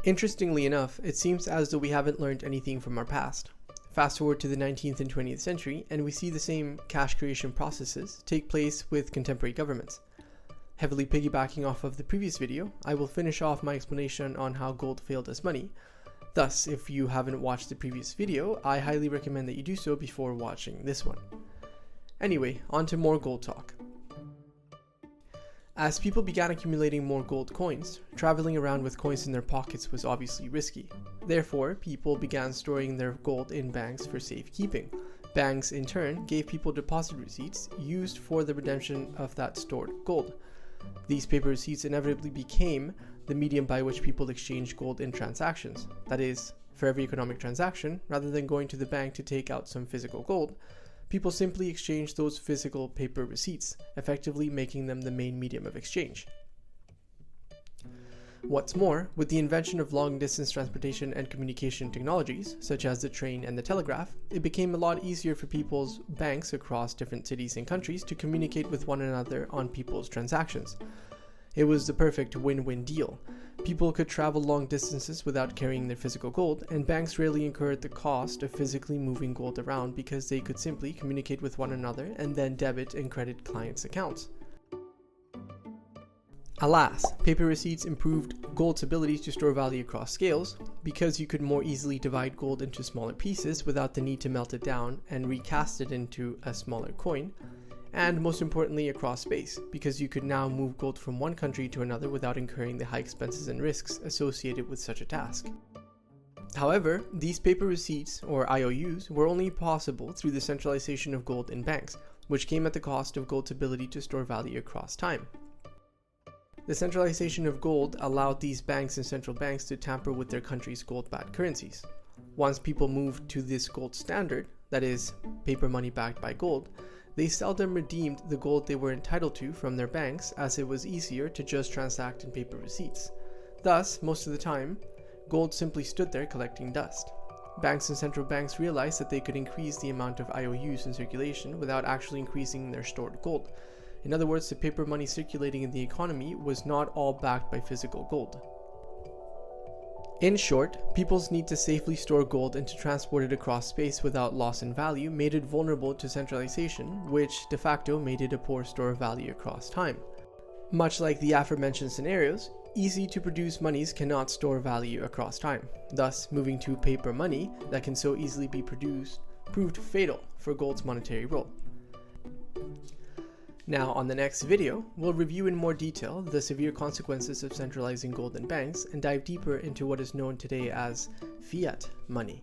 Interestingly enough, it seems as though we haven't learned anything from our past. Fast forward to the 19th and 20th century, and we see the same cash creation processes take place with contemporary governments. Heavily piggybacking off of the previous video, I will finish off my explanation on how gold failed as money. Thus, if you haven't watched the previous video, I highly recommend that you do so before watching this one. Anyway, on to more gold talk. As people began accumulating more gold coins, traveling around with coins in their pockets was obviously risky. Therefore, people began storing their gold in banks for safekeeping. Banks, in turn, gave people deposit receipts used for the redemption of that stored gold. These paper receipts inevitably became the medium by which people exchanged gold in transactions. That is, for every economic transaction, rather than going to the bank to take out some physical gold, people simply exchanged those physical paper receipts, effectively making them the main medium of exchange. What's more, with the invention of long-distance transportation and communication technologies, such as the train and the telegraph, it became a lot easier for people's banks across different cities and countries to communicate with one another on people's transactions. It was the perfect win-win deal. People could travel long distances without carrying their physical gold, and banks rarely incurred the cost of physically moving gold around because they could simply communicate with one another and then debit and credit clients' accounts. Alas, paper receipts improved gold's ability to store value across scales because you could more easily divide gold into smaller pieces without the need to melt it down and recast it into a smaller coin. And most importantly, across space, because you could now move gold from one country to another without incurring the high expenses and risks associated with such a task. However, these paper receipts, or IOUs, were only possible through the centralization of gold in banks, which came at the cost of gold's ability to store value across time. The centralization of gold allowed these banks and central banks to tamper with their country's gold-backed currencies. Once people moved to this gold standard, that is, paper money backed by gold, they seldom redeemed the gold they were entitled to from their banks, as it was easier to just transact in paper receipts. Thus, most of the time, gold simply stood there collecting dust. Banks and central banks realized that they could increase the amount of IOUs in circulation without actually increasing their stored gold. In other words, the paper money circulating in the economy was not all backed by physical gold. In short, people's need to safely store gold and to transport it across space without loss in value made it vulnerable to centralization, which de facto made it a poor store of value across time. Much like the aforementioned scenarios, easy to produce monies cannot store value across time. Thus, moving to paper money that can so easily be produced proved fatal for gold's monetary role. Now, on the next video, we'll review in more detail the severe consequences of centralizing gold in banks and dive deeper into what is known today as fiat money.